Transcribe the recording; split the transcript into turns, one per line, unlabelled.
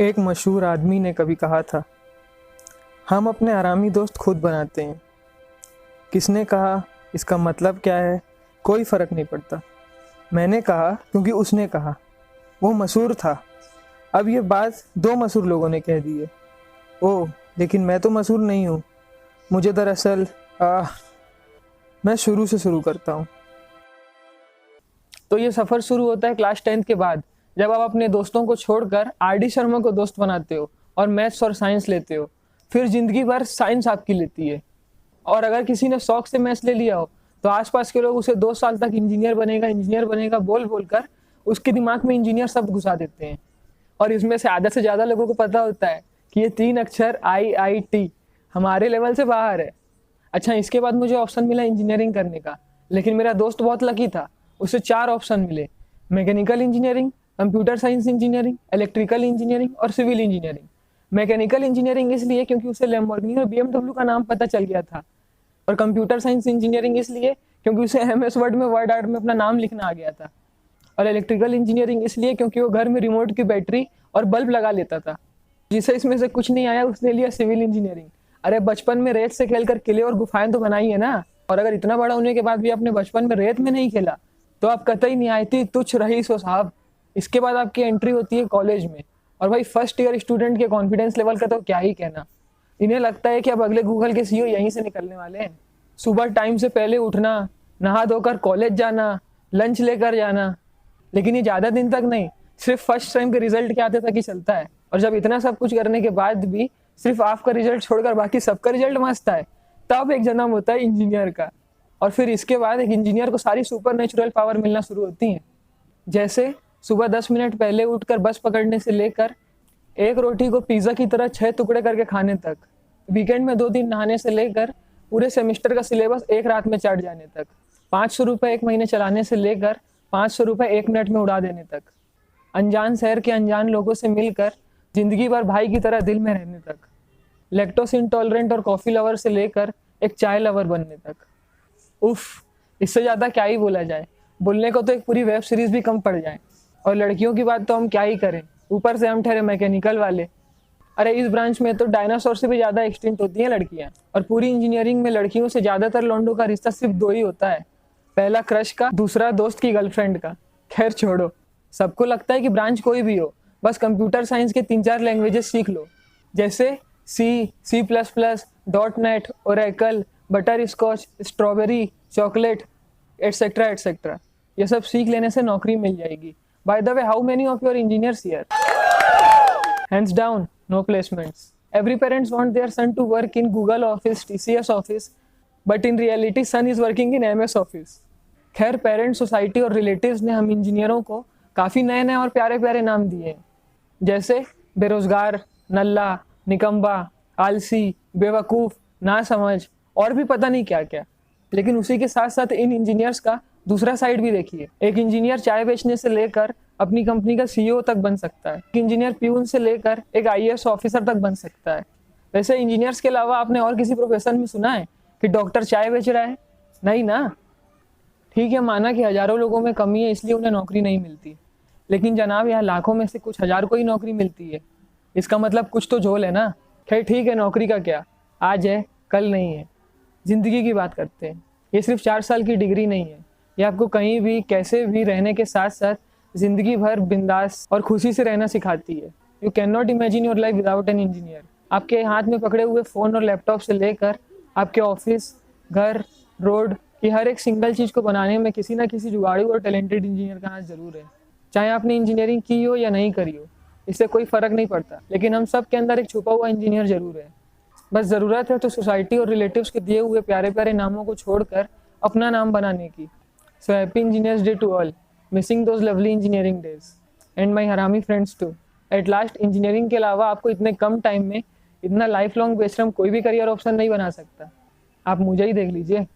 एक मशहूर आदमी ने कभी कहा था, हम अपने आरामी दोस्त खुद बनाते हैं। किसने कहा, इसका मतलब क्या है, कोई फ़र्क नहीं पड़ता। मैंने कहा क्योंकि उसने कहा। वो मशहूर था। अब ये बात दो मशहूर लोगों ने कह दी है। ओह, लेकिन मैं तो मशहूर नहीं हूँ। मुझे दरअसल मैं शुरू से शुरू करता हूँ। तो ये सफ़र शुरू होता है क्लास 10th के बाद, जब आप अपने दोस्तों को छोड़कर आर.डी. शर्मा को दोस्त बनाते हो और मैथ्स और साइंस लेते हो। फिर जिंदगी भर साइंस आपकी लेती है। और अगर किसी ने शौक से मैथ्स ले लिया हो तो आसपास के लोग उसे 2 साल तक इंजीनियर बनेगा बोल बोलकर उसके दिमाग में इंजीनियर शब्द घुसा देते हैं। और इसमें से आधा से ज़्यादा लोगों को पता होता है कि ये 3 अक्षर IIT हमारे लेवल से बाहर है। अच्छा, इसके बाद मुझे ऑप्शन मिला इंजीनियरिंग करने का, लेकिन मेरा दोस्त बहुत लकी था, उसे 4 ऑप्शन मिले: mechanical engineering, computer science engineering, electrical engineering और सिविल इंजीनियरिंग। मैकेनिकल इंजीनियरिंग इसलिए क्योंकि उसे लैम्बोर्गिनी और BMW का नाम पता चल गया था, और कंप्यूटर साइंस इंजीनियरिंग इसलिए क्योंकि उसे MS वर्ड में वर्ड आर्ट में अपना नाम लिखना आ गया था, और इलेक्ट्रिकल इंजीनियरिंग इसलिए क्योंकि वो घर में रिमोट की बैटरी और बल्ब लगा लेता था। जिसे इसमें से कुछ नहीं आया उसने लिया सिविल इंजीनियरिंग। अरे, बचपन में रेत से खेलकर किले और गुफाएं तो बनाई है ना। और अगर इतना बड़ा होने के बाद भी आपने बचपन में रेत में नहीं खेला तो आप कतई निहायती तुच्छ रईस हो साहब। इसके बाद आपकी एंट्री होती है कॉलेज में, और भाई फर्स्ट ईयर स्टूडेंट के कॉन्फिडेंस लेवल का तो क्या ही कहना। इन्हें लगता है कि अब अगले गूगल के CEO यहीं से निकलने वाले हैं। सुबह टाइम से पहले उठना, नहा धोकर कॉलेज जाना, लंच लेकर जाना। लेकिन ये ज़्यादा दिन तक नहीं, सिर्फ फर्स्ट टाइम के रिजल्ट के आते तक ही चलता है। और जब इतना सब कुछ करने के बाद भी सिर्फ आपका रिजल्ट छोड़कर बाकी सबका रिजल्ट मस्त है, तब एक जन्म होता है इंजीनियर का। और फिर इसके बाद एक इंजीनियर को सारी सुपर नेचुरल पावर मिलना शुरू होती हैं। जैसे सुबह 10 मिनट पहले उठकर बस पकड़ने से लेकर एक रोटी को पिज़्ज़ा की तरह 6 टुकड़े करके खाने तक, वीकेंड में 2 दिन नहाने से लेकर पूरे सेमेस्टर का सिलेबस एक रात में चढ़ जाने तक, 500 रुपये एक महीने चलाने से लेकर 500 रुपये 1 मिनट में उड़ा देने तक, अनजान शहर के अनजान लोगों से मिलकर जिंदगी भर भाई की तरह दिल में रहने तक, लैक्टोस इंटॉलरेंट और कॉफ़ी लवर से लेकर एक चाय लवर बनने तक। उफ, इससे ज़्यादा क्या ही बोला जाए। बोलने को तो एक पूरी वेब सीरीज़ भी कम पड़ जाए। और लड़कियों की बात तो हम क्या ही करें, ऊपर से हम ठहरे मैकेनिकल वाले। अरे, इस ब्रांच में तो डायनासोर से भी ज़्यादा एक्सटिंक्ट होती हैं लड़कियाँ। और पूरी इंजीनियरिंग में लड़कियों से ज़्यादातर लौंडों का रिश्ता सिर्फ 2 ही होता है, पहला क्रश का, दूसरा दोस्त की गर्लफ्रेंड का। खैर छोड़ो, सबको लगता है कि ब्रांच कोई भी हो, बस कंप्यूटर साइंस के 3-4 लैंग्वेजेस सीख लो, जैसे C++, .NET, Oracle, butter scotch, strawberry, chocolate, etcetera etcetera. ये सब सीख लेने से नौकरी मिल जाएगी। By the way, how many of your engineers here? Hands down, no placements. Every parents want their son to work in Google office, TCS office, but in reality son is working in MS office. खैर, parents, society और relatives ने हम इंजीनियरों को काफ़ी नए नए और प्यारे प्यारे नाम दिए हैं, जैसे बेरोजगार, नल्ला, निकम्बा, आलसी, बेवकूफ़, नासमझ और भी पता नहीं क्या क्या। लेकिन उसी के साथ साथ इन इंजीनियर्स का दूसरा साइड भी देखिए। एक इंजीनियर चाय बेचने से लेकर अपनी कंपनी का CEO तक बन सकता है। एक इंजीनियर प्यून से लेकर एक IAS ऑफिसर तक बन सकता है। वैसे इंजीनियर्स के अलावा आपने और किसी प्रोफेशन में सुना है कि डॉक्टर चाय बेच रहा है? नहीं ना। ठीक है, माना कि हज़ारों लोगों में कमी है इसलिए उन्हें नौकरी नहीं मिलती, लेकिन जनाब यहाँ लाखों में से कुछ हज़ार को ही नौकरी मिलती है। इसका मतलब कुछ तो झोल है ना। खैर ठीक है, नौकरी का क्या, आज है कल नहीं है। ज़िंदगी की बात करते हैं। ये सिर्फ 4 साल की डिग्री नहीं है, ये आपको कहीं भी कैसे भी रहने के साथ साथ ज़िंदगी भर बिंदास और खुशी से रहना सिखाती है। You can not imagine your life without an engineer. आपके हाथ में पकड़े हुए फ़ोन और लैपटॉप से लेकर आपके ऑफिस, घर, रोड की हर एक सिंगल चीज़ को बनाने में किसी ना किसी जुगाड़ू और टैलेंटेड इंजीनियर का हाथ ज़रूर है। चाहे आपने इंजीनियरिंग की हो या नहीं करी हो, इससे कोई फ़र्क नहीं पड़ता, लेकिन हम सब के अंदर एक छुपा हुआ इंजीनियर ज़रूर है। बस ज़रूरत है तो सोसाइटी और रिलेटिव्स के दिए हुए प्यारे प्यारे नामों को छोड़कर अपना नाम बनाने की। So happy engineers day to all, missing those lovely engineering days and my हरामी friends too. At last, engineering के अलावा आपको इतने कम टाइम में इतना लाइफ लॉन्ग बेशरम कोई भी करियर ऑप्शन नहीं बना सकता। आप मुझे ही देख लीजिए।